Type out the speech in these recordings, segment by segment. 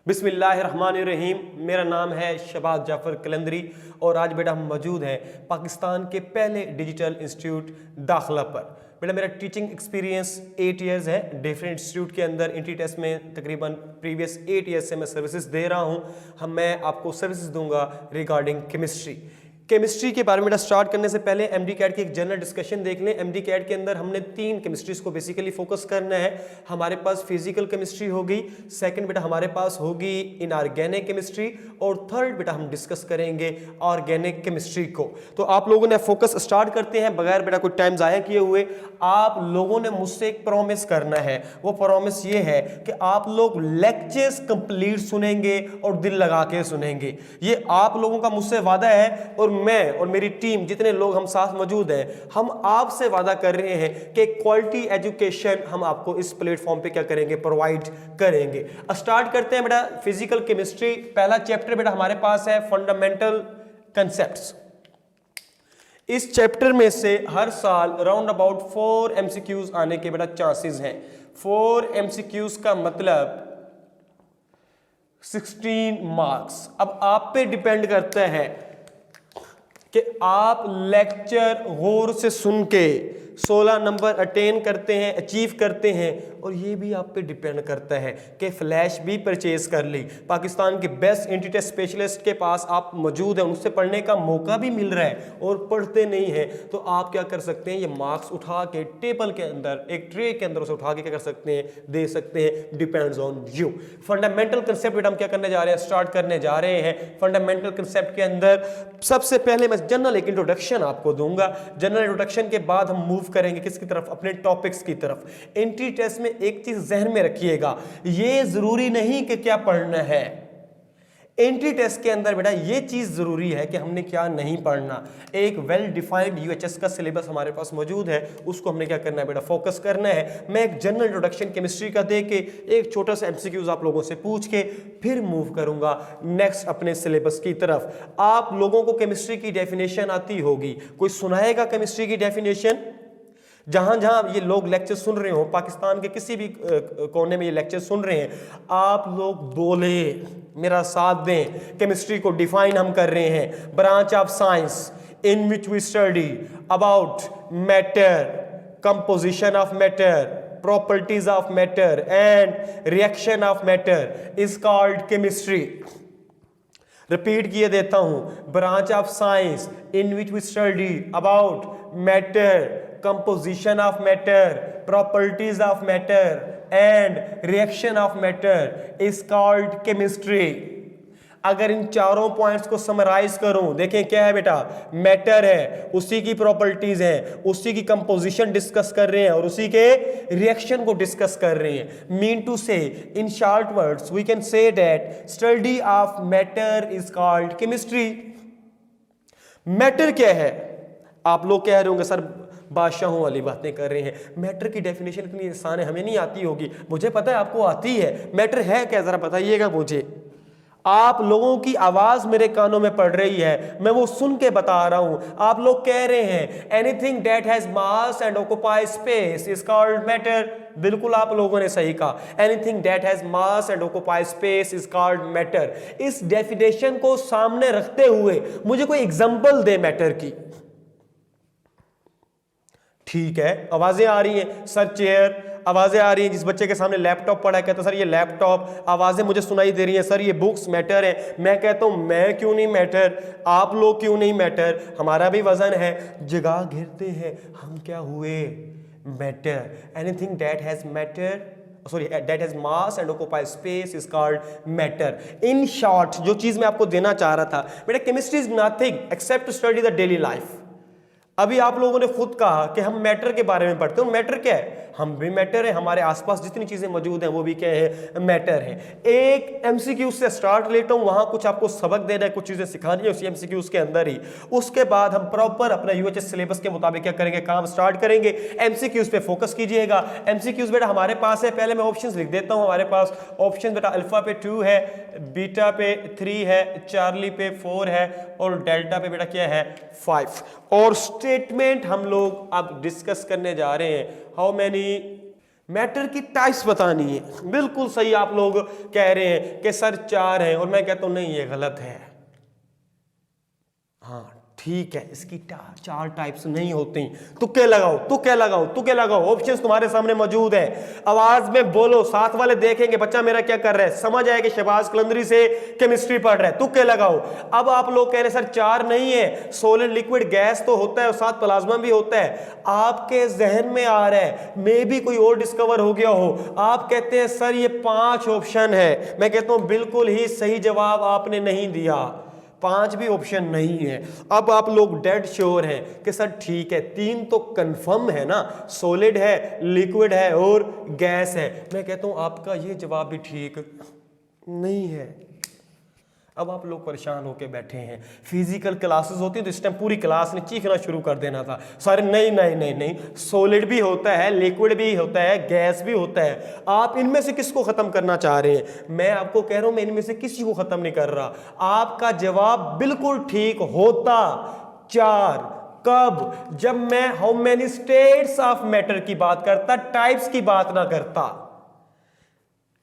बिस्मिल्लाहिर्रहमानिर्रहीम। मेरा नाम है शहबाज जाफर कलंदरी और आज बेटा हम मौजूद हैं पाकिस्तान के पहले डिजिटल इंस्टीट्यूट दाखिला पर। बेटा मेरा टीचिंग एक्सपीरियंस 8 इयर्स है डिफरेंट इंस्टीट्यूट के अंदर। इंट्री टेस्ट में तकरीबन प्रीवियस 8 इयर्स से मैं सर्विसेज दे रहा हूं। मैं आपको सर्विसेज दूंगा रिगार्डिंग केमिस्ट्री के बारे में स्टार्ट करने से पहले एमडी कैट की एक जनरल डिस्कशन देख लें। एमडी कैट के अंदर हमने 3 केमिस्ट्रीज को बेसिकली फोकस करना है। हमारे पास फिजिकल केमिस्ट्री होगी, सेकंड बेटा हमारे पास होगी इनऑर्गेनिक केमिस्ट्री और थर्ड बेटा हम डिस्कस करेंगे ऑर्गेनिक केमिस्ट्री को। तो आप लोगों ने फोकस स्टार्ट करते हैं बगैर बेटा कोई टाइम जाया किए हुए। आप लोगों ने मुझसे एक प्रॉमिस करना है, वो प्रॉमिस ये है कि आप लोग लेक्चर्स कंप्लीट सुनेंगे और दिल लगा के सुनेंगे। ये आप लोगों का मुझसे वादा है और मैं और मेरी टीम जितने लोग हम साथ मौजूद हैं, हम आपसे वादा कर रहे हैं कि क्वालिटी एजुकेशन हम आपको इस प्लेटफॉर्म पे क्या करेंगे, प्रोवाइड करेंगे। स्टार्ट करते हैं बेटा फिजिकल केमिस्ट्री। पहला चैप्टर बेटा हमारे पास है फंडामेंटल कंसेप्ट्स। इस चैप्टर में से हर साल राउंड अबाउट 4 एमसीक्यूज आने के बेटा चांसेस हैं। 4 एमसीक्यूज का मतलब 16 मार्क्स। अब आप पे डिपेंड करता है कि आप लेक्चर गौर से सुन के 16 नंबर अटेन करते हैं, अचीव करते हैं, और ये भी आप पे डिपेंड करता है कि फ्लैश भी परचेज कर ली। पाकिस्तान के बेस्ट एंटी टेस्ट स्पेशलिस्ट के पास आप मौजूद हैं, उनसे पढ़ने का मौका भी मिल रहा है और पढ़ते नहीं हैं, तो आप क्या कर सकते हैं, ये मार्क्स उठा के टेबल के अंदर एक ट्रे के अंदर उसे उठा के क्या कर सकते हैं, दे सकते हैं। Depends on you. Fundamental concept हम क्या करने जा रहे हैं, स्टार्ट करने जा रहे हैं। फंडामेंटल कंसेप्ट के अंदर सबसे पहले मैं जनरल एक इंट्रोडक्शन आपको दूंगा। जनरल इंट्रोडक्शन के बाद हम मूव करेंगे किसकी तरफ, अपने टॉपिक्स की तरफ। एंट्री टेस्ट में एक चीज जहन में रखिएगा, ये जरूरी नहीं कि क्या पढ़ना है। एंट्री टेस्ट के अंदर बेटा ये चीज जरूरी है कि हमने क्या नहीं पढ़ना। एक वेल डिफाइंड यूएचएस का सिलेबस हमारे पास मौजूद है, उसको हमने क्या करना है बेटा, फोकस करना है। मैं एक जनरल इंट्रोडक्शन केमिस्ट्री का दे के एक छोटा सा एमसीक्यूज आप लोगों से पूछ के फिर मूव करूंगा नेक्स्ट अपने सिलेबस की तरफ। आप लोगों को केमिस्ट्री की डेफिनेशन आती होगी, कोई सुनाएगा केमिस्ट्री की डेफिनेशन? जहां जहां ये लोग लेक्चर सुन रहे हो, पाकिस्तान के किसी भी कोने में ये लेक्चर सुन रहे हैं, आप लोग बोले, मेरा साथ दें। केमिस्ट्री को डिफाइन हम कर रहे हैं, branch of science in which we study about matter, composition of matter, properties of matter and reaction of matter is called chemistry. Repeat किए देता हूं, branch of science in which we study about matter, composition of matter, properties of matter and reaction of matter is called chemistry। अगर इन चारों points को summarise करूं, देखें क्या है बेटा, मैटर है, उसी की प्रॉपर्टीज हैं, उसी की कंपोजिशन डिस्कस कर रहे हैं और उसी के रिएक्शन को डिस्कस कर रहे हैं। Mean to say in short words we can say that study of matter is called chemistry. Matter क्या है? आप लोग कह रहे होंगे सर बादशाहों वाली बातें कर रहे हैं, मैटर की डेफिनेशन इतनी आसान है, हमें नहीं आती होगी। मुझे पता है आपको आती है। मैटर है क्या, जरा बताइएगा मुझे। आप लोगों की आवाज मेरे कानों में पड़ रही है, मैं वो सुन के बता रहा हूं। आप लोग कह रहे हैं anything that has mass and occupy space is called matter. बिल्कुल आप लोगों ने सही कहा, anything that has mass and occupy space is called matter. इस डेफिनेशन को सामने रखते हुए मुझे कोई एग्जांपल दे मैटर की। ठीक है, आवाजें आ रही हैं सर, चेयर, आवाजें आ रही हैं। जिस बच्चे के सामने लैपटॉप पड़ा है कहता सर ये लैपटॉप, आवाजें मुझे सुनाई दे रही हैं सर ये बुक्स मैटर है। मैं कहता हूं मैं क्यों नहीं मैटर, आप लोग क्यों नहीं मैटर, हमारा भी वजन है, जगह घेरते हैं, हम क्या हुए, matter. Anything that has matter, sorry that has mass and occupy space is called matter. In short जो चीज मैं आपको देना चाह रहा था बेटा, chemistry is nothing except to study the daily life. अभी आप लोगों ने खुद कहा कि हम मैटर के बारे में पढ़ते हैं। मैटर क्या है? हम भी मैटर है, हमारे आसपास जितनी चीजें मौजूद हैं वो भी क्या है, मैटर है। एक एमसीक्यू से स्टार्ट लेता हूं, वहां कुछ आपको सबक देना है, कुछ चीजें सिखानी है उसी एमसीक्यूज के अंदर ही। उसके बाद हम प्रॉपर अपना यूएचएस सिलेबस के मुताबिक क्या करेंगे, काम स्टार्ट करेंगे। एमसीक्यूज पे फोकस कीजिएगा। एमसीक्यूज बेटा हमारे पास है, पहले मैं ऑप्शंस लिख देता हूं। हमारे पास ऑप्शन बेटा अल्फा पे 2 है, बीटा पे 3 है, चार्ली पे 4 है और डेल्टा पे बेटा क्या है, 5। और स्टेटमेंट हम लोग अब डिस्कस करने जा रहे हैं। हाउ मेनी मैटर की टाइप्स बतानी है। बिल्कुल सही आप लोग कह रहे हैं कि सर 4 हैं, और मैं कहता हूं नहीं ये गलत है। हाँ ठीक है, इसकी 4 टाइप्स नहीं होती। तुक्के लगाओ, तुक्के लगाओ, तुक्के लगाओ, ऑप्शंस तुम्हारे सामने मौजूद है। आवाज में बोलो, साथ वाले देखेंगे बच्चा मेरा क्या कर रहा है, समझ आएगा शहबाज कलंदरी से केमिस्ट्री पढ़ रहा है। तुक्के लगाओ। अब आप लोग कह रहे हैं सर 4 नहीं है, सॉलिड लिक्विड गैस तो होता है और साथ प्लाज्मा भी होता है। आपके जहन में आ रहा है मे भी कोई और डिस्कवर हो गया हो। आप कहते हैं सर ये 5 ऑप्शन है। मैं कहता हूं बिल्कुल ही सही जवाब आपने नहीं दिया, 5 भी ऑप्शन नहीं है। अब आप लोग डेड श्योर हैं कि सर ठीक है 3 तो कंफर्म है ना, सॉलिड है, लिक्विड है और गैस है। मैं कहता हूं आपका ये जवाब भी ठीक नहीं है। अब आप लोग परेशान होकर बैठे हैं। फिजिकल क्लासेस होती है तो इस टाइम पूरी क्लास ने चीखना शुरू कर देना था, सर नहीं नहीं नहीं नहीं, सॉलिड भी होता है, लिक्विड भी होता है, गैस भी होता है। आप इनमें से किसको खत्म करना चाह रहे हैं? मैं आपको कह रहा हूं मैं इनमें से किसी को खत्म नहीं कर रहा। आपका जवाब बिल्कुल ठीक होता 4। कब? जब मैं how many states of matter की बात करता, टाइप्स की बात ना करता।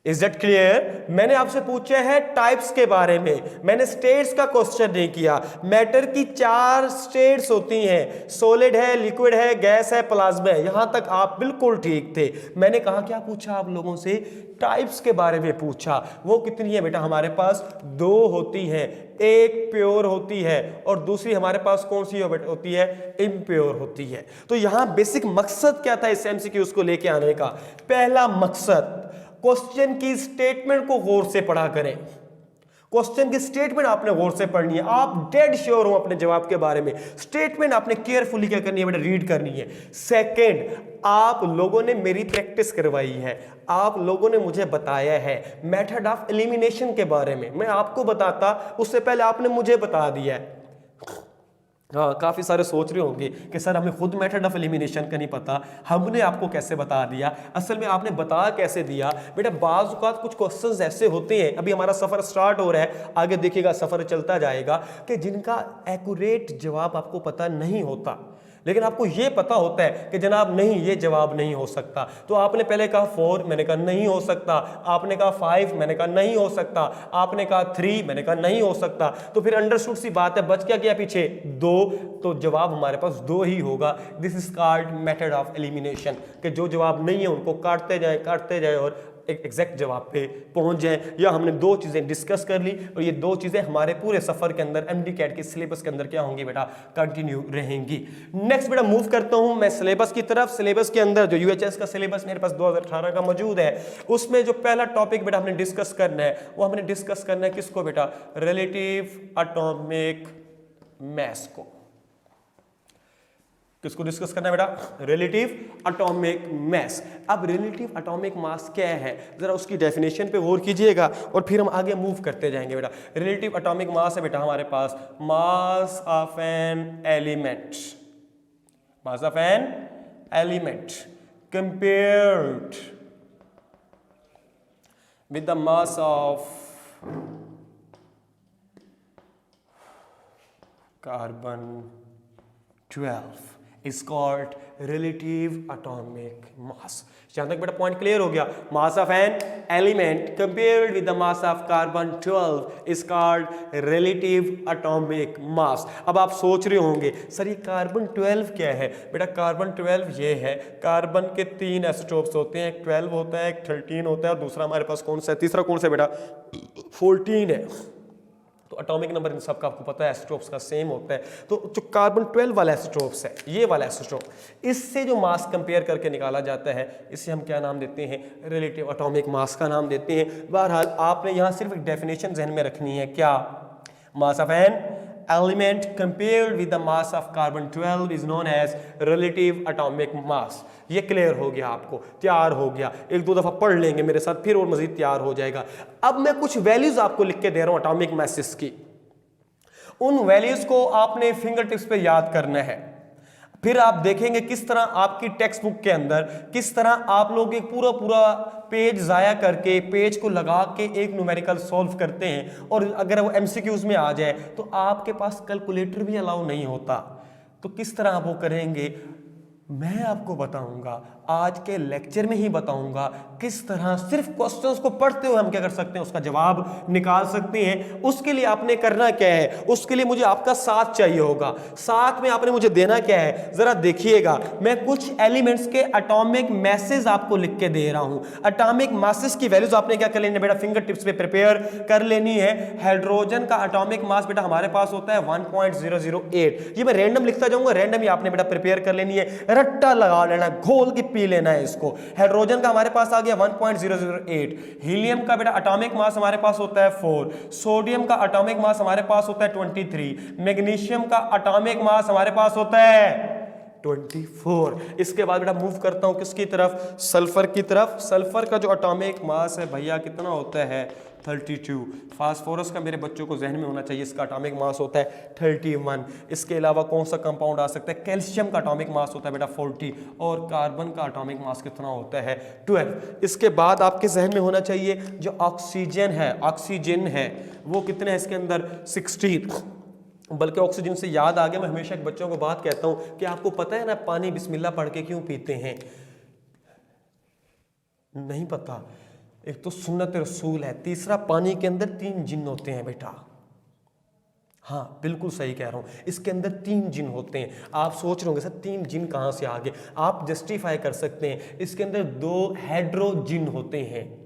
Is that clear? मैंने आपसे पूछा है टाइप्स के बारे में, मैंने स्टेट्स का क्वेश्चन नहीं किया। मैटर की 4 स्टेट्स होती हैं, सॉलिड है, लिक्विड है, गैस है, प्लाज्मा है। यहां तक आप बिल्कुल ठीक थे। मैंने कहा क्या पूछा आप लोगों से? टाइप्स के बारे में पूछा। वो कितनी है बेटा? हमारे पास 2 होती है, एक प्योर होती है और दूसरी हमारे पास कौन सी होती है? इम्प्योर होती है। तो यहां बेसिक मकसद क्या था इस एमसीक्यूज को लेके आने का? पहला मकसद, क्वेश्चन की स्टेटमेंट को गौर से पढ़ा करें। क्वेश्चन की स्टेटमेंट आपने गौर से पढ़नी है। आप डेड श्योर हो अपने जवाब के बारे में, स्टेटमेंट आपने केयरफुली क्या करनी है बेटा? रीड करनी है। सेकंड, आप लोगों ने मेरी प्रैक्टिस करवाई है, आप लोगों ने मुझे बताया है मेथड ऑफ एलिमिनेशन के बारे में। मैं आपको बताता उससे पहले आपने मुझे बता दिया है। हाँ, काफ़ी सारे सोच रहे होंगे कि सर हमें खुद मेथड ऑफ एलिमिनेशन का नहीं पता, हमने आपको कैसे बता दिया। असल में आपने बता कैसे दिया बेटा? बाज़ औक़ात कुछ क्वेश्चंस ऐसे होते हैं, अभी हमारा सफ़र स्टार्ट हो रहा है, आगे देखिएगा सफ़र चलता जाएगा, कि जिनका एक्यूरेट जवाब आपको पता नहीं होता, लेकिन आपको यह पता होता है कि जनाब नहीं ये जवाब नहीं हो सकता। तो आपने पहले कहा 4, मैंने कहा नहीं हो सकता। आपने कहा 5, मैंने कहा नहीं हो सकता। आपने कहा 3, मैंने कहा नहीं हो सकता। तो फिर अंडरस्टूड सी बात है, बच क्या गया पीछे? 2। तो जवाब हमारे पास 2 ही होगा। This is called method of elimination, कि जो जवाब नहीं है उनको काटते जाए और एक एग्जैक्ट जवाब पे पहुंच जाए। या हमने 2 चीजें डिस्कस कर ली और ये 2 चीजें हमारे पूरे सफर के अंदर एमडी कैट के सिलेबस के अंदर क्या होंगी बेटा? कंटिन्यू रहेंगी। नेक्स्ट बेटा मूव करता हूं मैं सिलेबस की तरफ। सिलेबस के अंदर जो यूएचएस का सिलेबस मेरे पास 2018 का मौजूद है, उसमें जो पहला टॉपिक बेटा हमने डिस्कस करना है, वो हमने डिस्कस करना है किसको बेटा? रिलेटिव एटॉमिक मास को। किसको डिस्कस करना है बेटा? Relative atomic mass. अब रिलेटिव एटॉमिक मास क्या है, जरा उसकी डेफिनेशन पे गौर कीजिएगा और फिर हम आगे मूव करते जाएंगे बेटा। रिलेटिव एटॉमिक मास है बेटा हमारे पास mass of an element, mass of an element compared with the mass of carbon 12 is called relative atomic mass। यहां तक बेटा पॉइंट क्लियर हो गया? मास of an element compared with the mass of carbon 12 is called relative atomic mass. अब आप सोच रहे होंगे सर ये कार्बन 12 क्या है? बेटा कार्बन 12 ये है, कार्बन के 3 एसिटोप्स होते हैं, एक 12 होता है, एक 13 होता है और दूसरा हमारे पास कौन सा है? तीसरा कौन सा बेटा? 14 है। तो एटॉमिक नंबर इन सब का आपको पता है एसिटोप्स का सेम होता है। तो जो कार्बन 12 वाला एसिटोप्स है, ये वाला एसिटोप, इससे जो मास कंपेयर करके निकाला जाता है, इसे हम क्या नाम देते हैं? रिलेटिव एटॉमिक मास का नाम देते हैं। बहरहाल आपने यहाँ सिर्फ एक डेफिनेशन जहन में रखनी है, क्या? Mass of an element compared with the mass of carbon 12 is known as relative atomic mass। ये क्लियर हो गया, आपको तैयार हो गया। 1-2 दफा पढ़ लेंगे मेरे साथ फिर और मजीद तैयार हो जाएगा। अब मैं कुछ वैल्यूज आपको लिख के दे रहा हूं एटॉमिक मासेस की, उन वैल्यूज को आपने फिंगर टिप्स पे याद करना है। फिर आप देखेंगे किस तरह आपकी टेक्स्ट बुक के अंदर किस तरह आप लोग एक पूरा पेज जाया करके पेज को लगा के एक न्यूमेरिकल सॉल्व करते हैं, और अगर वो एमसीक्यूज में आ जाए तो आपके पास कैलकुलेटर भी अलाउ नहीं होता। तो किस तरह आप वो करेंगे? मैं आपको बताऊंगा, आज के लेक्चर में ही बताऊंगा किस तरह सिर्फ क्वेश्चंस को पढ़ते हुए हम क्या कर सकते हैं, उसका जवाब निकाल सकते हैं। उसके लिए आपने करना क्या है, उसके लिए मुझे आपका साथ चाहिए होगा। साथ में आपने मुझे देना क्या है, जरा देखिएगा। मैं कुछ एलिमेंट्स के एटॉमिक मैसेज आपको लिख के दे रहा हूं। एटॉमिक मासेस की वैल्यूज आपने क्या कर लेनी है बेटा, फिंगर टिप्स पे प्रिपेयर कर लेनी है। हाइड्रोजन का एटॉमिक मास बेटा हमारे पास होता है 1.008। ये मैं रैंडम लिखता जाऊंगा, रैंडम ही आपने बेटा प्रिपेयर कर लेनी है, रट्टा लगा लेना, घोल के पी लेना है इसको। हाइड्रोजन का हमारे पास आ गया 1.008। हीलियम का बेटा एटॉमिक मास हमारे पास होता है 4। सोडियम का एटॉमिक मास हमारे पास होता है 23। मैग्नीशियम का एटॉमिक मास हमारे पास होता है 24। इसके बाद बेटा मूव करता हूं किसकी तरफ, सल्फर की तरफ। सल्फर का जो एटॉमिक मास है भैया कितना होता है 32। फास्फोरस का मेरे बच्चों को जहन में होना चाहिए, इसका एटॉमिक मास होता है 31। इसके अलावा कौन सा कंपाउंड आ सकता है, कैल्शियम का एटॉमिक मास होता है बेटा 40। और कार्बन का एटॉमिक मास कितना होता है 12। इसके बाद आपके जहन में होना चाहिए जो ऑक्सीजन है वो कितने हैं इसके अंदर 16। बल्कि ऑक्सीजन से याद आ गया, मैं हमेशा बच्चों को बात कहता हूं कि आपको पता है ना पानी बिस्मिल्लाह पढ़ के क्यों पीते हैं, नहीं पता? एक तो सुन्नत रसूल है, तीसरा पानी के अंदर 3 जिन होते हैं बेटा। हाँ बिल्कुल सही कह रहा हूं, इसके अंदर 3 जिन होते हैं। आप सोच रहे होंगे सर 3 जिन कहां से आ गए, आप जस्टिफाई कर सकते हैं। इसके अंदर 2 हाइड्रोजिन होते हैं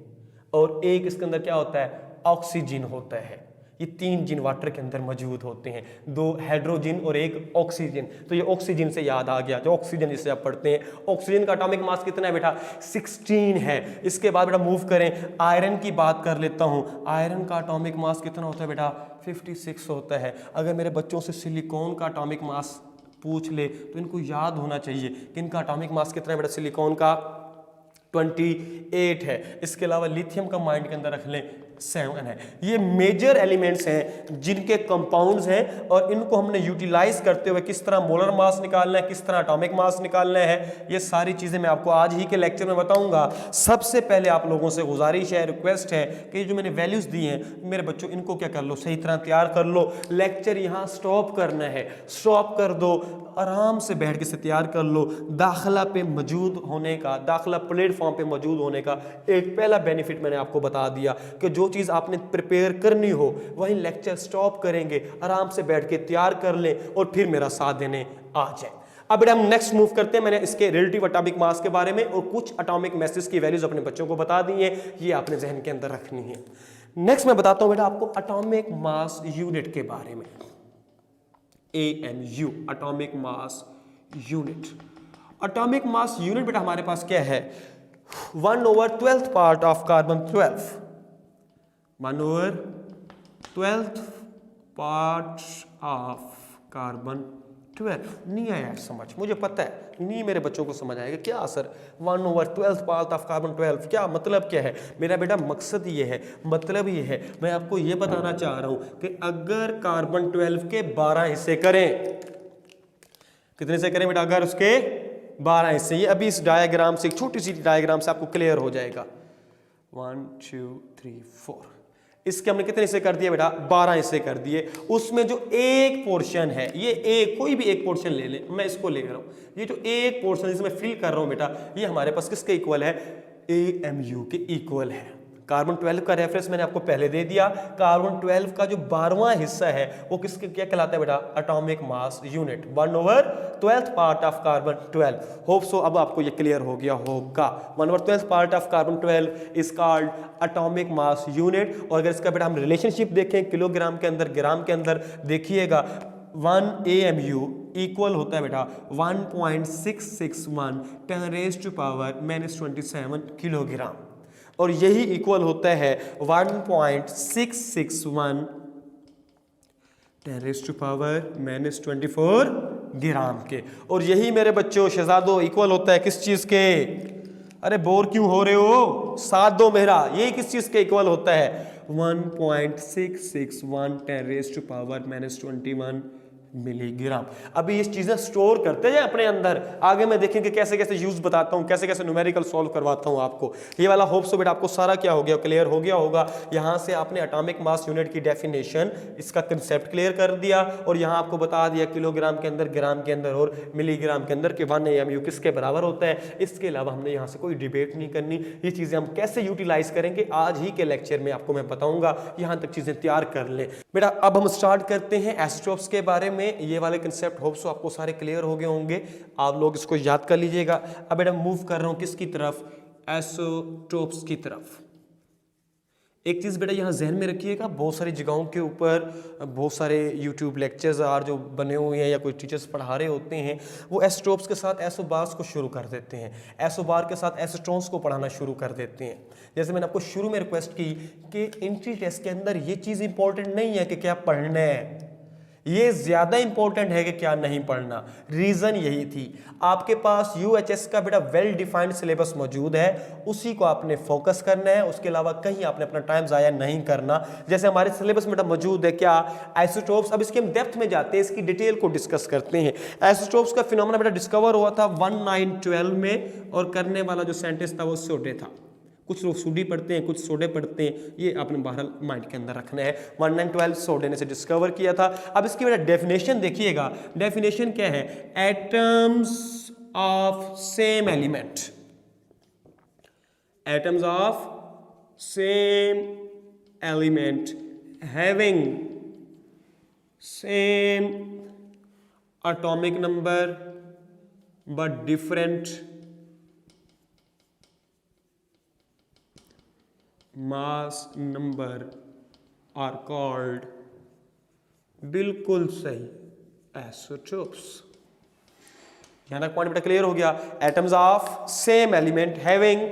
और एक इसके अंदर क्या होता है, ऑक्सीजन होता है। ये 3 जिन वाटर के अंदर मौजूद होते हैं, 2 हाइड्रोजन और एक ऑक्सीजन। तो ये ऑक्सीजन से याद आ गया, जो ऑक्सीजन जिसे आप पढ़ते हैं, ऑक्सीजन का एटॉमिक मास कितना है बेटा 16 है। इसके बाद बेटा मूव करें, आयरन की बात कर लेता हूं। आयरन का एटॉमिक मास कितना होता है बेटा 56 होता है। अगर मेरे बच्चों से सिलिकॉन का एटॉमिक मास पूछ ले तो इनको याद होना चाहिए कि इनका एटॉमिक मास कितना है बेटा, सिलिकॉन का 28 है। इसके अलावा लिथियम का माइंड के अंदर रख लें 7 है। ये मेजर एलिमेंट्स हैं जिनके कंपाउंड्स हैं और इनको हमने यूटिलाइज करते हुए किस तरह मोलर मास निकालना है, किस तरह एटॉमिक मास निकालना है, ये सारी चीजें मैं आपको आज ही के लेक्चर में बताऊंगा। सबसे पहले आप लोगों से गुजारिश है, रिक्वेस्ट है कि जो मैंने वैल्यूज दी हैं मेरे बच्चों इनको क्या कर लो, सही तरह तैयार कर लो। लेक्चर यहाँ स्टॉप करना है, स्टॉप कर दो, आराम से बैठ के से तैयार कर लो। दाखिला पे मौजूद होने का, दाखिला प्लेटफॉर्म पे मौजूद होने का एक पहला बेनिफिट मैंने आपको बता दिया कि जो चीज़ आपने प्रिपेयर करनी हो वहीं लेक्चर स्टॉप करेंगे, आराम से बैठ के तैयार कर लें और फिर मेरा साथ देने आ जाए। अब बेटा हम नेक्स्ट मूव करते हैं। मैंने इसके रिलेटिव एटॉमिक मास के बारे में और कुछ एटॉमिक मैसेज की वैल्यूज अपने बच्चों को बता दी है, ये आपने जहन के अंदर रखनी है। नेक्स्ट मैं बताता हूं बेटा आपको एटॉमिक मास यूनिट के बारे में। AMU atomic mass unit. Atomic mass unit बेटा हमारे पास क्या है, 1/12 part of carbon 12, 1/12 part of carbon 12। नहीं आया समझ, मुझे पता है नहीं मेरे बच्चों को समझ आएगा क्या सर 1/12 पार्ट ऑफ कार्बन 12 क्या मतलब क्या है। मेरा बेटा मकसद ये है, मतलब ये है, मैं आपको ये बताना चाह रहा हूं कि अगर कार्बन 12 के 12 हिस्से करें, कितने से करें बेटा, अगर उसके 12 हिस्से, ये अभी इस डायग्राम से, एक छोटी सी डायग्राम से आपको क्लियर हो जाएगा। 1 2 3 4, इसके हमने कितने हिस्से कर दिए बेटा, 12 हिस्से कर दिए। उसमें जो एक पोर्शन है, ये एक कोई भी एक पोर्शन ले ले, मैं इसको ले रहा हूं, ये जो एक पोर्शन जिसमें फिल कर रहा हूं बेटा, ये हमारे पास किसके इक्वल है, AMU के इक्वल है। कार्बन 12 का रेफरेंस मैंने आपको पहले दे दिया। कार्बन 12 का जो 12वां हिस्सा है वो किसके क्या कहलाता है बेटा, atomic mass unit, 1/12 part of carbon 12। Hope so अब आपको ये क्लियर हो गया होगा। 1/12 part of carbon 12 is called atomic mass unit. और अगर इसका बेटा हम रिलेशनशिप देखें किलोग्राम के अंदर, ग्राम के अंदर, देखिएगा 1 AMU इक्वल होता है बेटा 1.661 10⁻⁻27 किलोग्राम, और यही इक्वल होता है 1.661 10⁻⁻24 ग्राम के। और यही मेरे बच्चों शहजादों इक्वल होता है किस चीज के, अरे बोर क्यों हो रहे हो, साथ दो मेरा, यही किस चीज के इक्वल होता है 1.661 10⁻⁻21 मिलीग्राम। अभी ये चीजें स्टोर करते जाए अपने अंदर, आगे मैं देखेंगे कैसे कैसे यूज बताता हूँ, कैसे कैसे न्यूमेरिकल सॉल्व करवाता हूँ आपको। ये वाला होप सो बेटा आपको सारा क्या हो गया, क्लियर हो गया होगा। यहाँ से आपने एटॉमिक मास यूनिट की डेफिनेशन, इसका कंसेप्ट क्लियर कर दिया, और यहाँ आपको बता दिया किलोग्राम के अंदर, ग्राम के अंदर और मिलीग्राम के अंदर के 1 AMU किसके बराबर होता है। इसके अलावा हमने यहाँ से कोई डिबेट नहीं करनी, ये चीजें हम कैसे यूटिलाइज करेंगे आज ही के लेक्चर में आपको मैं बताऊंगा। यहाँ तक चीजें तैयार कर लें बेटा। अब हम स्टार्ट करते हैं एस्ट्रोप्स के बारे में। ये वाले कंसेप्ट होप सो आपको सारे क्लियर हो गए होंगे, आप लोग इसको याद कर लीजिएगा। अब बेटा मूव कर रहा हूं किसकी तरफ, एसोटोप्स की तरफ। एक चीज बेटा यहाँ जहन में रखिएगा, बहुत सारी जगहों के ऊपर बहुत सारे यूट्यूब लेक्चर्स और जो बने हुए हैं या कोई टीचर्स पढ़ा रहे होते हैं, वो एस्ट्रोप्स के साथ एसोबार्स को शुरू कर देते हैं, एसोबार के साथ एसोट्रॉन्स को पढ़ाना शुरू कर देते हैं। जैसे मैंने आपको शुरू में रिक्वेस्ट की कि एंट्री टेस्ट के अंदर ये चीज़ इंपॉर्टेंट नहीं है कि क्या पढ़ना है, ये ज्यादा इंपॉर्टेंट है कि क्या नहीं पढ़ना। रीजन यही थी, आपके पास यूएचएस का बेटा वेल डिफाइंड सिलेबस मौजूद है, उसी को आपने फोकस करना है, उसके अलावा कहीं आपने अपना टाइम जाया नहीं करना। जैसे हमारे सिलेबस में बेटा मौजूद है क्या, आइसोटोप्स। अब इसके हम डेप्थ में जाते हैं, इसकी डिटेल को डिस्कस करते हैं। आइसोटोप्स का फिनोमेना बेटा डिस्कवर हुआ था 1912 में, और करने वाला जो साइंटिस्ट था वो सोडे था। कुछ लोग सोडी पढ़ते हैं, कुछ सोडे पढ़ते हैं, ये आपने बहरहाल माइंड के अंदर रखना है। 1912 सोडे ने से डिस्कवर किया था। अब इसकी बेटा डेफिनेशन देखिएगा, डेफिनेशन क्या है, atoms of same element, atoms of same element having same atomic number but different mass number are called, बिल्कुल सही, एसोटोप्स। यहां तक पॉइंट बेटा क्लियर हो गया। Atoms of same element having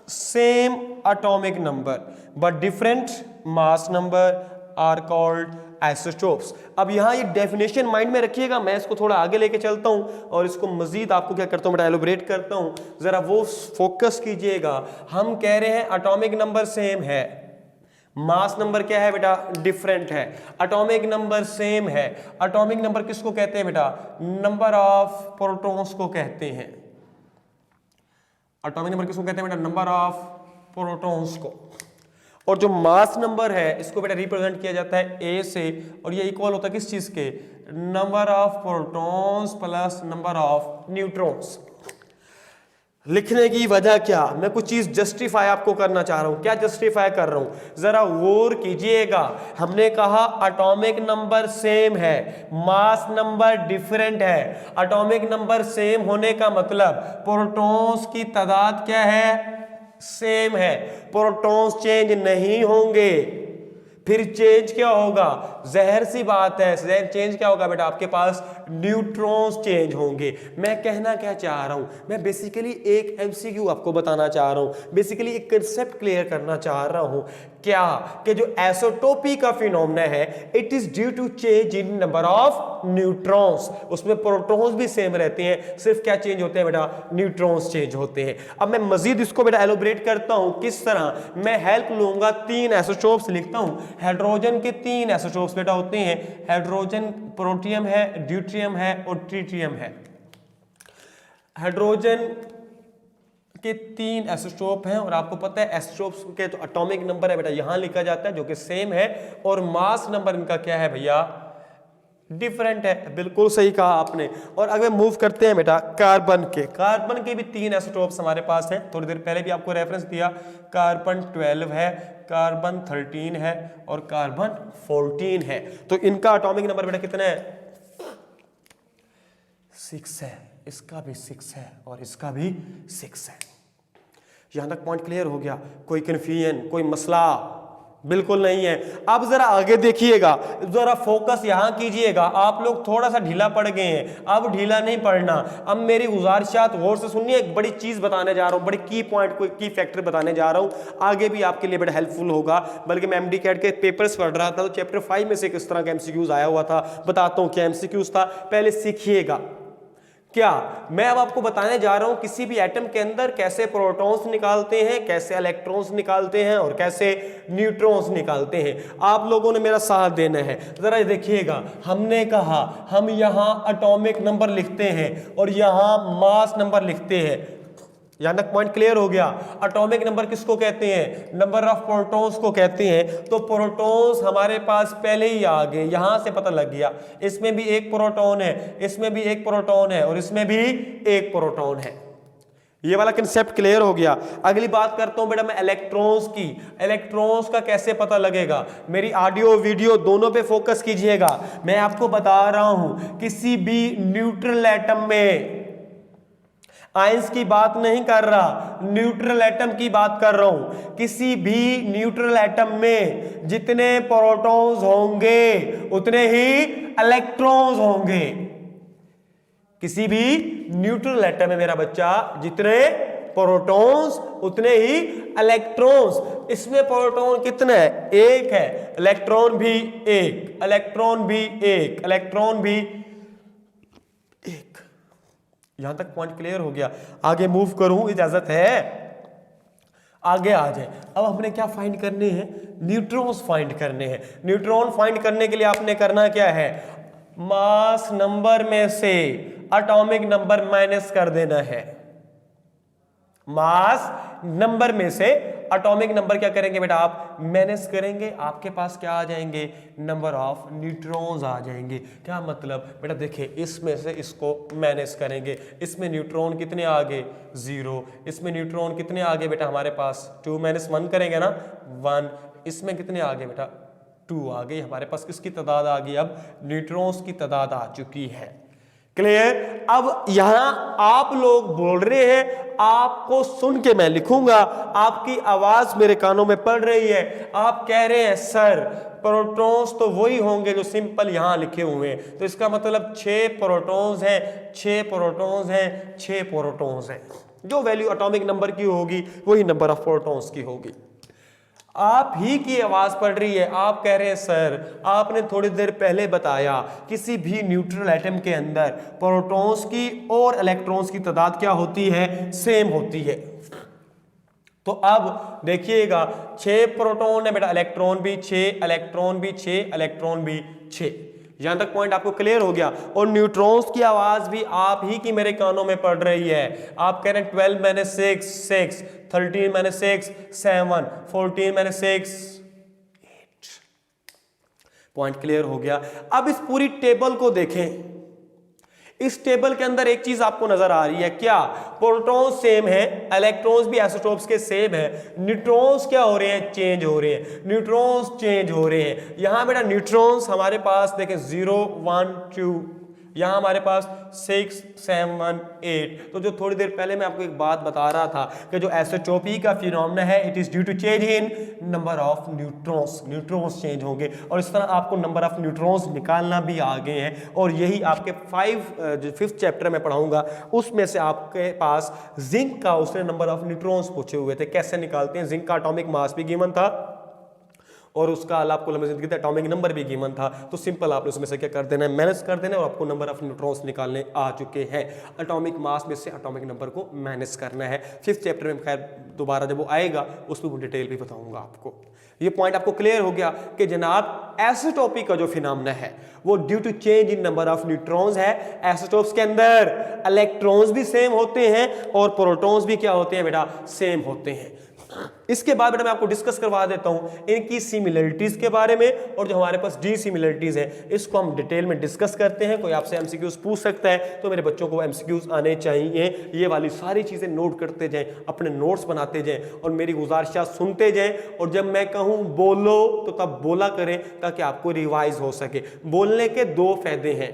same atomic number but different mass number are called isotopes. अब यहां ये डेफिनेशन माइंड में रखिएगा, मैं इसको थोड़ा आगे लेके चलता हूं और इसको मजीद आपको क्या करता हूं बेटा, एलोबरेट करता हूं, जरा वो फोकस कीजिएगा। हम कह रहे हैं एटॉमिक नंबर सेम है, मास नंबर क्या है बेटा, डिफरेंट है। एटॉमिक नंबर सेम है, एटॉमिक नंबर किसको कहते हैं बेटा, नंबर ऑफ प्रोटॉन्स को कहते हैं। एटॉमिक नंबर किसको कहते हैं बेटा, नंबर ऑफ प्रोटॉन्स को। और जो मास नंबर है इसको बेटा रिप्रेजेंट किया जाता है ए से, और ये इक्वल होता है किस चीज के, number of protons plus number of neutrons. लिखने की वजह क्या, मैं कुछ चीज जस्टिफाई आपको करना चाह रहा हूं। क्या जस्टिफाई कर रहा हूं, जरा गौर कीजिएगा। हमने कहा एटॉमिक नंबर सेम है, मास नंबर डिफरेंट है। एटॉमिक नंबर सेम होने का मतलब प्रोटॉन्स की तादाद क्या है, सेम है, प्रोटॉन्स चेंज नहीं होंगे। फिर चेंज क्या होगा, जहर सी बात है, जहर चेंज क्या होगा बेटा, आपके पास न्यूट्रॉन्स चेंज होंगे। मैं कहना क्या चाह रहा हूं, मैं बेसिकली एक एमसीक्यू आपको बताना चाह रहा हूं, बेसिकली एक कंसेप्ट क्लियर करना चाह रहा हूं। क्या कि जो एसोटोपी का फिनोमेना है, it is due to change in number of neutrons. उसमें प्रोटॉन्स भी सेम रहते हैं, सिर्फ क्या चेंज होते हैं बेटा, न्यूट्रॉन्स चेंज होते हैं। अब मैं मजीद इसको बेटा एलोबरेट करता हूं, किस तरह, मैं हेल्प लूंगा, 3 एसोटोप्स लिखता हूं। हाइड्रोजन के 3 एसोटोप्स बेटा होते हैं, हाइड्रोजन प्रोटियम है, ड्यूट्रियम है और ट्रिटियम है। हाइड्रोजन के 3 एसोटोप हैं, और आपको पता है एसोटोप्स के तो एटॉमिक नंबर है बेटा यहां लिखा जाता है जो कि सेम है, और मास नंबर इनका क्या है भैया, डिफरेंट है। बिल्कुल सही कहा आपने। और अगर मूव करते हैं बेटा कार्बन के भी 3 एसोटोप्स हमारे पास हैं, थोड़ी देर पहले भी आपको रेफरेंस दिया। कार्बन 12 है, कार्बन 13 है और कार्बन 14 है। तो इनका एटॉमिक नंबर बेटा कितना है, 6 है। इसका भी 6 है और इसका भी 6 है। यहां तक पॉइंट क्लियर हो गया, कोई कंफ्यूजन, कोई मसला बिल्कुल नहीं है। अब जरा आगे देखिएगा, जरा फोकस यहां कीजिएगा। आप लोग थोड़ा सा ढीला पड़ गए हैं, अब ढीला नहीं पड़ना। अब मेरी गुजारिशात गौर से सुनिए, एक बड़ी चीज बताने जा रहा हूं, बड़ी की पॉइंट, कोई की फैक्टर बताने जा रहा हूं, आगे भी आपके लिए बड़ा हेल्पफुल होगा। बल्कि मैं एमडी कैट के पेपर्स पढ़ रहा था, तो चैप्टर 5 में से किस तरह का एमसीक्यूज आया हुआ था, बताता हूं क्या एमसीक्यूज था, पहले सीखिएगा। क्या मैं अब आपको बताने जा रहा हूं किसी भी एटम के अंदर कैसे प्रोटॉन्स निकालते हैं, कैसे इलेक्ट्रॉन्स निकालते हैं और कैसे न्यूट्रॉन्स निकालते हैं। आप लोगों ने मेरा साथ देना है। जरा देखिएगा, हमने कहा हम यहां एटॉमिक नंबर लिखते हैं और यहां मास नंबर लिखते हैं। यहां तक पॉइंट क्लियर हो गया। एटॉमिक नंबर किसको कहते हैं? नंबर ऑफ प्रोटॉन्स को कहते हैं। तो प्रोटॉन्स हमारे पास पहले ही आ गए, यहां से पता लग गया इसमें भी एक प्रोटॉन है, इसमें भी एक प्रोटॉन है और इसमें भी एक प्रोटॉन है। ये वाला कंसेप्ट क्लियर हो गया। अगली बात करता हूं बेटा मैं इलेक्ट्रॉन्स की। इलेक्ट्रॉन्स का कैसे पता लगेगा? मेरी ऑडियो वीडियो दोनों पे फोकस कीजिएगा। मैं आपको बता रहा हूं किसी भी न्यूट्रल एटम में, आयंस की बात नहीं कर रहा, न्यूट्रल एटम की बात कर रहा हूं। किसी भी न्यूट्रल एटम में जितने प्रोटॉन्स होंगे उतने ही इलेक्ट्रॉन्स होंगे। किसी भी न्यूट्रल एटम में मेरा बच्चा जितने प्रोटॉन्स उतने ही इलेक्ट्रॉन्स। इसमें प्रोटॉन कितने है? एक है। इलेक्ट्रॉन भी एक, इलेक्ट्रॉन भी एक, इलेक्ट्रॉन भी एक। यहां तक पॉइंट क्लियर हो गया। आगे मूव करूं, इजाजत है? आगे आ जाए। अब हमने क्या फाइंड करने हैं? न्यूट्रॉन्स फाइंड करने हैं। न्यूट्रॉन फाइंड करने के लिए आपने करना क्या है? मास नंबर में से एटॉमिक नंबर माइनस कर देना है। मास नंबर में से एटॉमिक नंबर क्या करेंगे बेटा? आप माइनस करेंगे, आपके पास क्या आ जाएंगे? नंबर ऑफ न्यूट्रॉन्स आ जाएंगे। क्या मतलब बेटा? देखिए, इसमें से इसको माइनस करेंगे, इसमें न्यूट्रॉन कितने आ गए? 0। इसमें न्यूट्रॉन कितने आ गए बेटा हमारे पास? 2 - 1 करेंगे ना, 1। इसमें कितने आ गए बेटा? 2 आ गई। हमारे पास किसकी तादाद आ गई? अब न्यूट्रॉन्स की तादाद आ चुकी है। क्लियर? अब यहां आप लोग बोल रहे हैं, आपको सुन के मैं लिखूंगा, आपकी आवाज मेरे कानों में पड़ रही है। आप कह रहे हैं सर प्रोटॉन्स तो वही होंगे जो सिंपल यहां लिखे हुए हैं, तो इसका मतलब 6 प्रोटॉन्स हैं, 6 प्रोटॉन्स हैं, 6 प्रोटॉन्स हैं। जो वैल्यू एटॉमिक नंबर की होगी वही नंबर ऑफ प्रोटॉन्स की होगी। आप ही की आवाज पड़ रही है। आप कह रहे हैं सर आपने थोड़ी देर पहले बताया किसी भी न्यूट्रल एटम के अंदर प्रोटॉन्स की और इलेक्ट्रॉन्स की तादाद क्या होती है? सेम होती है। तो अब देखिएगा 6 प्रोटॉन है बेटा, इलेक्ट्रॉन भी 6, इलेक्ट्रॉन भी 6, इलेक्ट्रॉन भी 6। यहां तक पॉइंट आपको क्लियर हो गया। और न्यूट्रॉन्स की आवाज भी आप ही की मेरे कानों में पड़ रही है। आप कह रहे हैं 12 - 6 6, 13 - 6 7, 14 - 6 8। पॉइंट क्लियर हो गया। अब इस पूरी टेबल को देखें। इस टेबल के अंदर एक चीज आपको नजर आ रही है, क्या? प्रोटॉन्स सेम है, इलेक्ट्रॉन्स भी आइसोटोप्स के सेम है। न्यूट्रॉन्स क्या हो रहे हैं? चेंज हो रहे हैं। न्यूट्रॉन्स चेंज हो रहे हैं। यहां बेटा न्यूट्रॉन्स हमारे पास देखें 0 1 2, यहां हमारे पास 6 7 8। तो जो थोड़ी देर पहले मैं आपको एक बात बता रहा था कि जो आइसोटोपी का फिनोमेना है, it is due to change in number of neutrons. Neutrons change होंगे और इस तरह आपको नंबर ऑफ न्यूट्रॉन्स निकालना भी आ गए हैं। और यही आपके 5th चैप्टर में पढ़ाऊंगा, उसमें से आपके पास जिंक का उसने नंबर ऑफ न्यूट्रॉन्स पूछे हुए थे, कैसे निकालते हैं। जिंक का एटॉमिक मास भी गिवन था और उसका आपको लंबी जिंदगी का एटॉमिक नंबर भी गिवन था। तो सिंपल आपने उसमें से क्या कर देना है? माइनस कर देना है और आपको नंबर ऑफ न्यूट्रॉन्स निकालने आ चुके हैं। एटॉमिक मास में से एटॉमिक नंबर को माइनस करना है। 5th चैप्टर में खैर दोबारा जब वो आएगा उसमें वो डिटेल भी बताऊंगा आपको। ये पॉइंट आपको क्लियर हो गया कि जनाब आइसोटोपी का जो फिनोमेना है वो due to change in number of neutrons है। आइसोटोप्स के अंदर इलेक्ट्रॉन्स भी सेम होते हैं और प्रोटॉन्स भी क्या होते हैं बेटा? सेम होते हैं। इसके बाद बेटा मैं आपको डिस्कस करवा देता हूं इनकी सिमिलरिटीज के बारे में, और जो हमारे पास डिसिमिलरिटीज है इसको हम डिटेल में डिस्कस करते हैं। कोई आपसे एमसीक्यूज पूछ सकता है तो मेरे बच्चों को एमसीक्यूज आने चाहिए। ये वाली सारी चीजें नोट करते जाएं, अपने नोट्स बनाते जाएं और मेरी गुजारिशात सुनते जाएं। और जब मैं कहूं बोलो तो तब बोला करें ताकि आपको रिवाइज हो सके। बोलने के 2 फायदे हैं,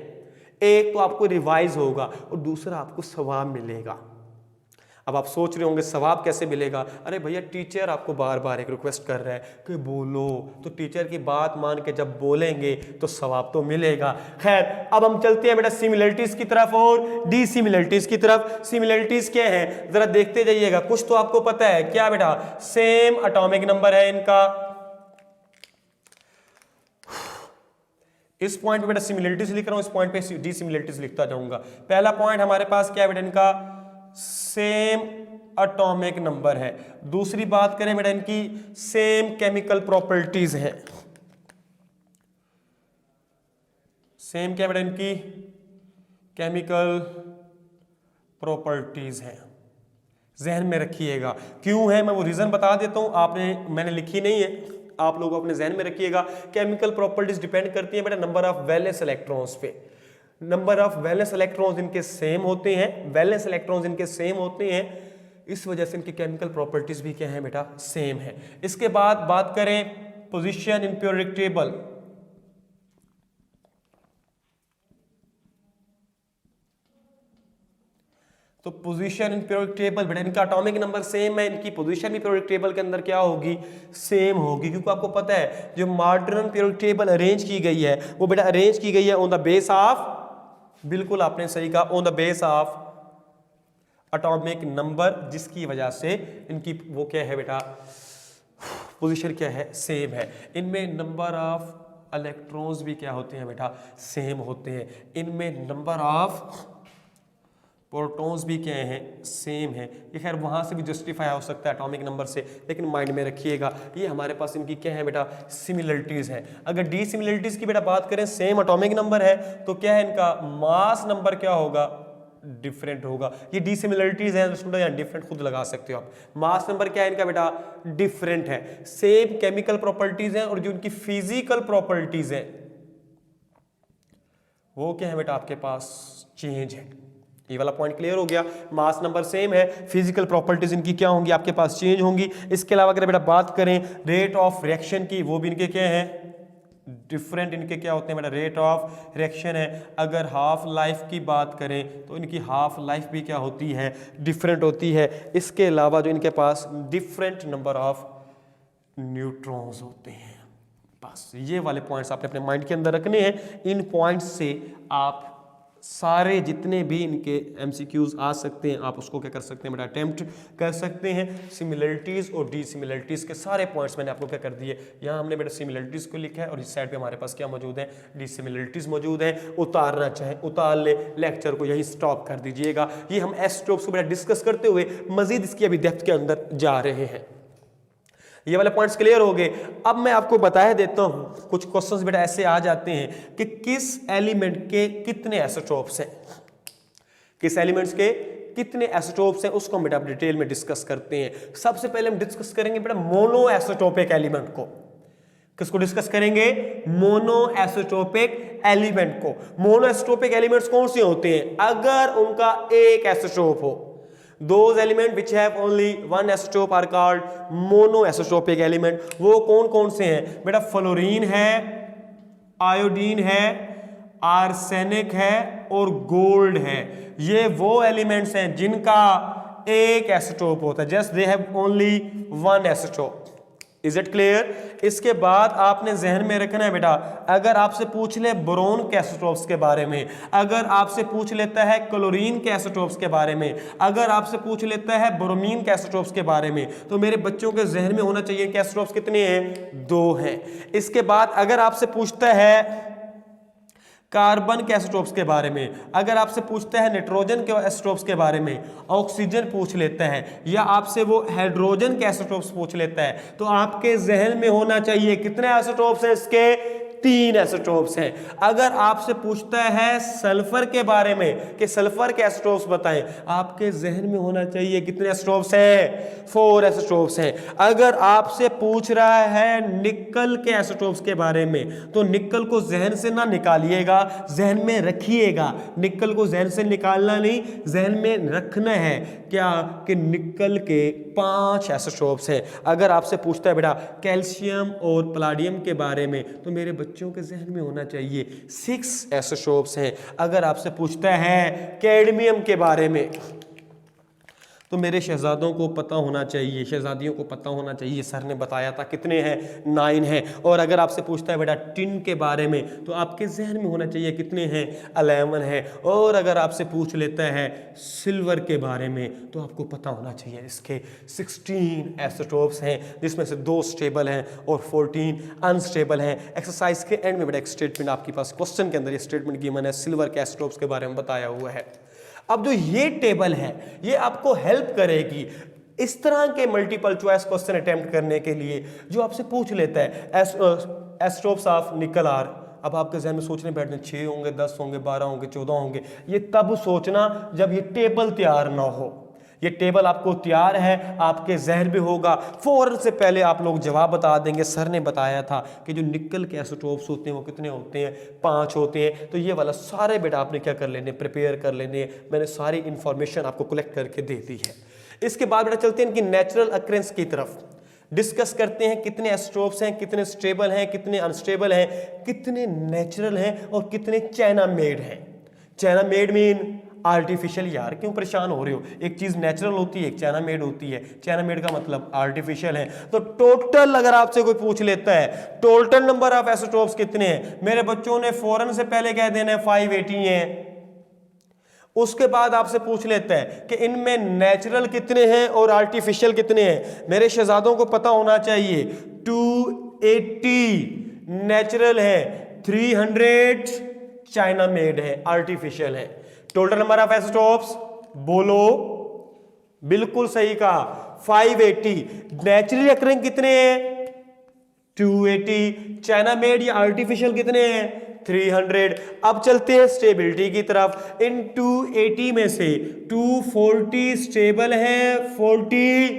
एक तो आपको रिवाइज होगा और दूसरा आपको सवाब मिलेगा। अब आप सोच रहे होंगे सवाब कैसे मिलेगा? अरे भैया टीचर आपको बार बार एक रिक्वेस्ट कर रहा है कि बोलो, तो टीचर की बात मान के जब बोलेंगे तो सवाब तो मिलेगा। खैर अब हम चलते हैं बेटा सिमिलरिटीज की तरफ और डिसिमिलरिटीज की तरफ। सिमिलरिटीज क्या है जरा देखते जाइएगा। कुछ तो आपको पता है, क्या बेटा? सेम एटॉमिक नंबर है इनका, इस पॉइंट पे बेटा सिमिलरिटीज लिख रहा हूं, इस पॉइंट पे डिसिमिलरिटीज लिखता जाऊंगा। पहला पॉइंट हमारे पास क्या है बेटा, इनका सेम एटॉमिक नंबर है। दूसरी बात करें बेटा, इनकी सेम केमिकल प्रॉपर्टीज है। सेम क्या बेटा, इनकी केमिकल प्रॉपर्टीज है। जहन में रखिएगा, क्यों है मैं वो रीजन बता देता हूं, मैंने लिखी नहीं है, आप लोग अपने जहन में रखिएगा। केमिकल प्रॉपर्टीज डिपेंड करती है बेटा नंबर ऑफ वैलेंस इलेक्ट्रॉन्स पे। नंबर ऑफ वैलेंस इलेक्ट्रॉन्स इनके सेम होते हैं, वैलेंस इलेक्ट्रॉन्स इनके सेम होते हैं, इस वजह से इनकी केमिकल प्रॉपर्टीज भी क्या है बेटा, सेम है। इसके बाद बात करें पोजीशन इन पीरियोडिक टेबल। तो पोजीशन इन पीरियोडिक टेबल बेटा, इनका एटॉमिक नंबर सेम है, इनकी पोजीशन भी पीरियोडिक टेबल के अंदर क्या होगी, सेम होगी। क्योंकि आपको पता है जो मॉडर्न पीरियोडिक टेबल अरेंज की गई है वो बेटा अरेंज की गई है ऑन द बेस ऑफ, बिल्कुल आपने सही कहा, on the base of atomic number, जिसकी वजह से इनकी वो क्या है बेटा, पोजीशन क्या है, सेम है। इनमें नंबर ऑफ इलेक्ट्रॉन्स भी क्या होते हैं बेटा, सेम होते हैं। इनमें नंबर ऑफ प्रोटॉन्स भी क्या हैं, सेम है। ये खैर वहाँ से भी जस्टिफाई हो सकता है एटॉमिक नंबर से, लेकिन माइंड में रखिएगा ये हमारे पास इनकी क्या है बेटा, सिमिलरिटीज़ है। अगर डिसिमिलरिटीज़ की बेटा बात करें, सेम एटॉमिक नंबर है तो क्या है, इनका मास नंबर क्या होगा, डिफरेंट होगा। ये डिसिमिलरिटीज़ है स्टूडेंट, या डिफरेंट खुद लगा सकते हो आप। मास नंबर क्या है इनका बेटा, डिफरेंट है। सेम केमिकल प्रॉपर्टीज़ हैं और जो इनकी फिजिकल प्रॉपर्टीज़ हैं वो क्या है बेटा, आपके पास चेंज है। ये वाला पॉइंट क्लियर हो गया। मास नंबर सेम है, फिजिकल प्रॉपर्टीज इनकी क्या होंगी, आपके पास चेंज होंगी। इसके अलावा अगर बेटा बात करें रेट ऑफ रिएक्शन की, वो भी इनके क्या है, डिफरेंट इनके क्या होते हैं बेटा, रेट ऑफ रिएक्शन है। अगर हाफ लाइफ की बात करें तो इनकी हाफ लाइफ भी क्या होती है, डिफरेंट होती है। इसके अलावा जो इनके पास डिफरेंट नंबर ऑफ न्यूट्रॉन्स होते हैं। बस ये वाले पॉइंट्स आपने अपने माइंड के अंदर रखने हैं। इन पॉइंट्स से आप सारे जितने भी इनके एमसीक्यूज आ सकते हैं आप उसको क्या कर सकते हैं बेटा, अटेम्प्ट कर सकते हैं। सिमिलरिटीज़ और डिसिमिलरिटीज़ के सारे पॉइंट्स मैंने आपको क्या कर दिए, यहाँ हमने बेटा सिमिलरिटीज़ को लिखा है और इस साइड पे हमारे पास क्या मौजूद है, डिसिमिलरिटीज़ मौजूद है। उतारना चाहे उतार ले, लेक्चर को यहीं स्टॉप कर दीजिएगा। ये हम एस स्ट्रोक्स को बेटा डिस्कस करते हुए मजीद इसकी अभी डेप्थ के अंदर जा रहे हैं। ये वाले पॉइंट्स क्लियर हो गए। अब मैं आपको बताया देता हूं, कुछ क्वेश्चंस बेटा ऐसे आ जाते हैं कि किस एलिमेंट के कितने आइसोटोप्स हैं, किस एलिमेंट्स के कितने आइसोटोप्स हैं, उसको हम बेटा डिटेल में डिस्कस करते हैं। सबसे पहले हम डिस्कस करेंगे बेटा मोनो आइसोटोपिक एलिमेंट को। किसको डिस्कस करेंगे, मोनो आइसोटोपिक एलिमेंट को। मोनो आइसोटोपिक एलिमेंट्स कौन से होते हैं, अगर उनका एक आइसोटोप हो। Those element which have only one isotope are called monoisotopic element। वो कौन कौन से हैं बेटा, फ्लोरीन है, आयोडीन है, आर्सेनिक है और गोल्ड है। ये वो एलिमेंट्स हैं जिनका एक आइसोटोप होता है, just they have only one isotope. Is it clear. इसके बाद आपने जहन में रखना है बेटा, अगर आपसे पूछ ले बोरोन के आइसोटोप्स के बारे में, अगर आपसे पूछ लेता है क्लोरीन के आइसोटोप्स के बारे में, अगर आपसे पूछ लेता है ब्रोमीन के आइसोटोप्स के बारे में, तो मेरे बच्चों के जहन में होना चाहिए कि आइसोटोप्स कितने हैं, 2 हैं। इसके बाद अगर आपसे पूछता है कार्बन के आइसोटोप्स के बारे में, अगर आपसे पूछता है नाइट्रोजन के आइसोटोप्स के बारे में, ऑक्सीजन पूछ लेता है, या आपसे वो हाइड्रोजन के आइसोटोप्स पूछ लेता है, तो आपके जहन में होना चाहिए कितने आइसोटोप्स हैं, इसके 3 आइसोटोप्स हैं। अगर आपसे पूछता है सल्फर के बारे में कि सल्फर के आइसोटोप्स बताएं, आपके जहन में होना चाहिए कितने आइसोटोप्स हैं, 4 आइसोटोप्स हैं। अगर आपसे पूछ रहा है निकल के आइसोटोप्स के बारे में, तो निकल को जहन से ना निकालिएगा, जहन में रखिएगा। निकल को जहन से निकालना नहीं, जहन में रखना है क्या, कि निकल के 5 आइसोटोप्स हैं। अगर आपसे पूछता है बेटा कैल्शियम और पलाडियम के बारे में, तो मेरे बच्चों के जहन में होना चाहिए 6 आइसोटोप्स हैं। अगर आपसे पूछता है कैडमियम के बारे में, तो मेरे शहजादों को पता होना चाहिए, शहजादियों को पता होना चाहिए, सर ने बताया था कितने हैं, 9 हैं। और अगर आपसे पूछता है बेटा टिन के बारे में तो आपके जहन में होना चाहिए कितने हैं, 11 हैं। और अगर आपसे पूछ लेता है सिल्वर के बारे में तो आपको पता होना चाहिए इसके 16 आइसोटोप्स हैं, जिसमें से 2 स्टेबल हैं और 14 अनस्टेबल हैं। एक्सरसाइज के एंड में बेटा एक स्टेटमेंट आपके पास क्वेश्चन के अंदर ये स्टेटमेंट गिवन है, सिल्वर के आइसोटोप्स के बारे में बताया हुआ है। अब जो ये टेबल है ये आपको हेल्प करेगी इस तरह के मल्टीपल चॉइस क्वेश्चन अटेम्प्ट करने के लिए जो आपसे पूछ लेता है आइसोटोप्स ऑफ निकल आर। अब आपके जहन में सोचने बैठने 6 होंगे, 10 होंगे, 12 होंगे, 14 होंगे, ये तब सोचना जब ये टेबल तैयार ना हो। ये टेबल आपको तैयार है, आपके जहन में होगा, फौरन से पहले आप लोग जवाब बता देंगे। सर ने बताया था कि जो निकल के आइसोटोप्स होते हैं वो कितने होते हैं, 5 होते हैं। तो ये वाला सारे बेटा आपने क्या कर लेने, प्रिपेयर कर लेने। मैंने सारी इंफॉर्मेशन आपको कलेक्ट करके दे दी है। इसके बाद बेटा चलते हैं इनकी नेचुरल अक्रेंस की तरफ, डिस्कस करते हैं कितने आइसोटोप्स हैं, कितने स्टेबल हैं, कितने अनस्टेबल हैं, कितने नेचुरल हैं और कितने चाइना मेड हैं। China made mean artificial. यार क्यों परेशान हो रहे हो, एक चीज नेचुरल होती है, एक चाइना मेड होती है। चाइना मेड का मतलब आर्टिफिशियल है। तो टोटल अगर आपसे कोई पूछ लेता है टोटल नंबर ऑफ आइसोटोप्स कितने हैं, मेरे बच्चों ने फौरन से पहले कह देना है 580 हैं। उसके बाद आपसे पूछ लेता है कि इनमें नेचुरल कितने हैं और आर्टिफिशियल कितने हैं। मेरे शहजादों को पता होना चाहिए 280 नेचुरल है, 300 चाइना मेड है, आर्टिफिशियल है। टोटल नंबर ऑफ आइसोटोप्स बोलो, बिल्कुल सही कहा 580। नेचुरली अकरिंग कितने हैं 280, चाइना मेड या आर्टिफिशियल कितने हैं 300। अब चलते हैं स्टेबिलिटी की तरफ। इन 280 में से 240 स्टेबल है, 40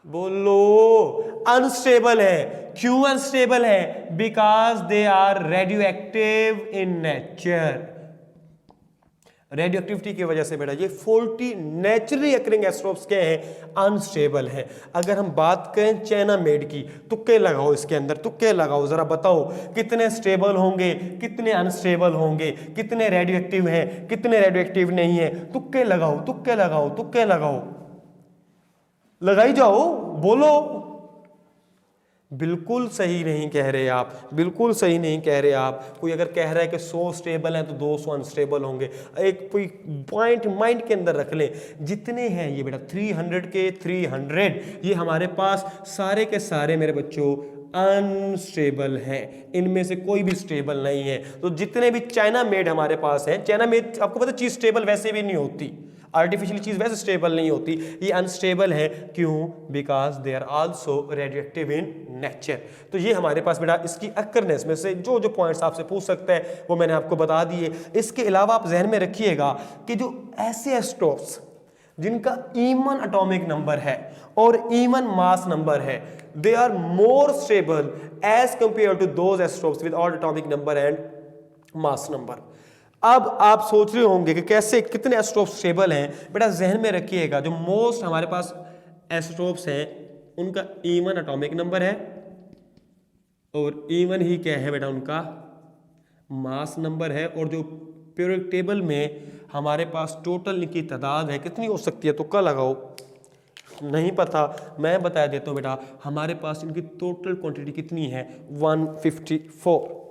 बोलो अनस्टेबल है। क्यों अनस्टेबल है, because they are radioactive in nature. Radioactivity की वजह से बेटा ये 40 नेचुरली अकरिंग आइसोटोप्स के हैं, अनस्टेबल हैं। अगर हम बात करें चाइना मेड की, तुक्के लगाओ इसके अंदर, तुक्के लगाओ, जरा बताओ कितने स्टेबल होंगे, कितने अनस्टेबल होंगे, कितने रेडियो एक्टिव हैं, कितने रेडियो एक्टिव नहीं है। तुक्के लगाओ, तुक्के लगाओ, तुक्के लगाओ, लगाई जाओ, बोलो। बिल्कुल सही नहीं कह रहे आप, बिल्कुल सही नहीं कह रहे आप। कोई अगर कह रहा है कि 100 स्टेबल हैं तो 200 अनस्टेबल होंगे, एक कोई पॉइंट माइंड के अंदर रख लें। जितने हैं ये बेटा 300 के 300 ये हमारे पास सारे के सारे मेरे बच्चों अनस्टेबल हैं, इनमें से कोई भी स्टेबल नहीं है। तो जितने भी चाइना मेड हमारे पास हैं, चाइना मेड आपको पता चीज स्टेबल वैसे भी नहीं होती, आर्टिफिशियल चीज वैसे स्टेबल नहीं होती, ये अनस्टेबल है। क्यों, because they are also radioactive in nature. तो ये हमारे पास बेटा इसकी अक्करनेस में से जो जो पॉइंट्स आपसे पूछ सकते हैं वो मैंने आपको बता दिए। इसके अलावा आप जहन में रखिएगा कि जो ऐसे आइसोटोप्स जिनका इवन एटॉमिक नंबर है और इवन मास नंबर है, they are more stable as compare to those isotopes with odd atomic number and mass number. अब आप सोच रहे होंगे कि कैसे, कितने आइसोटोप्स स्टेबल हैं। बेटा जहन में रखिएगा जो मोस्ट हमारे पास आइसोटोप्स हैं उनका इवन एटॉमिक नंबर है और इवन ही क्या है बेटा उनका मास नंबर है। और जो पीरियोडिक टेबल में हमारे पास टोटल इनकी तादाद है कितनी हो सकती है, तुक्का लगाओ, नहीं पता, मैं बता देता हूँ बेटा। हमारे पास इनकी टोटल क्वांटिटी कितनी है 154।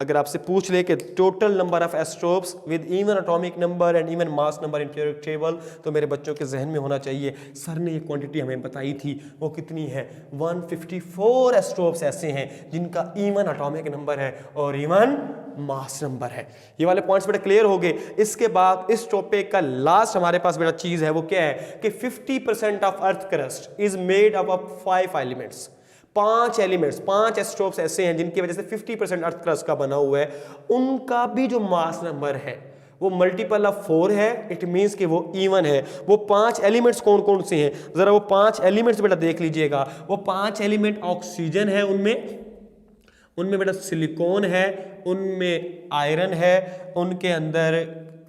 अगर आपसे पूछ ले कि total number of isotopes with even atomic number and even mass number in periodic table, तो मेरे बच्चों के जहन में होना चाहिए सर ने ये क्वांटिटी हमें बताई थी, वो कितनी है 154 आइसोटोप्स ऐसे हैं जिनका इवन एटॉमिक नंबर है और इवन मास नंबर है। ये वाले पॉइंट्स बेटा क्लियर हो गए। इसके बाद इस टॉपिक का लास्ट हमारे पास बेटा चीज है वो क्या है कि 50% of earth crust is made up of 5 elements. 5 elements, 5 isotopes ऐसे हैं जिनकी वजह से 50% अर्थ क्रस्ट का बना हुआ है। उनका भी जो मास नंबर है वो मल्टीपल ऑफ 4 है, इट मींस कि वो इवन है। वो 5 एलिमेंट्स कौन कौन से हैं, जरा वो 5 एलिमेंट्स बेटा देख लीजिएगा। वो 5 एलिमेंट ऑक्सीजन है, उनमें बेटा सिलिकॉन है, उनमें आयरन है, उनके अंदर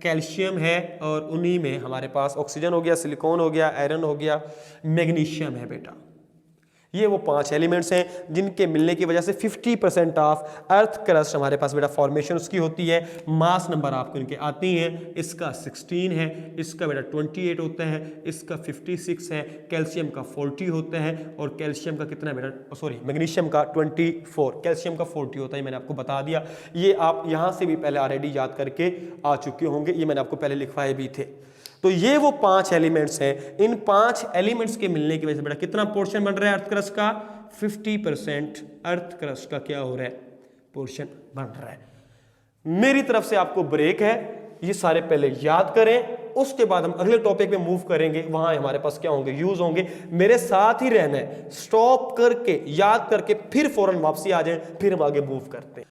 कैल्शियम है और उन्हीं में हमारे पास ऑक्सीजन हो गया, सिलिकॉन हो गया, आयरन हो गया, मैग्नीशियम है बेटा। ये वो 5 एलिमेंट्स हैं जिनके मिलने की वजह से 50% ऑफ अर्थ क्रस्ट हमारे पास बेटा फॉर्मेशन उसकी होती है। मास नंबर आपको इनके आती हैं, इसका 16 है, इसका बेटा 28 होता है, इसका 56 है, कैल्शियम का 40 होता है और कैल्शियम का कितना बेटा, सॉरी मैग्नीशियम का 24, कैल्शियम का 40 होता है। मैंने आपको बता दिया, ये आप यहां से भी पहले ऑलरेडी याद करके आ चुके होंगे, ये मैंने आपको पहले लिखवाए भी थे। तो ये वो 5 एलिमेंट्स हैं, इन 5 एलिमेंट्स के मिलने की वजह से बेटा कितना पोर्शन बन रहा है अर्थ क्रस्ट का, 50% अर्थ क्रस्ट का क्या हो रहा है, पोर्शन बन रहा है। मेरी तरफ से आपको ब्रेक है, ये सारे पहले याद करें, उसके बाद हम अगले टॉपिक में मूव करेंगे, वहां हमारे पास क्या होंगे, यूज होंगे। मेरे साथ ही रहना है, स्टॉप करके याद करके फिर फौरन वापसी आ जाए, फिर हम आगे मूव करते हैं।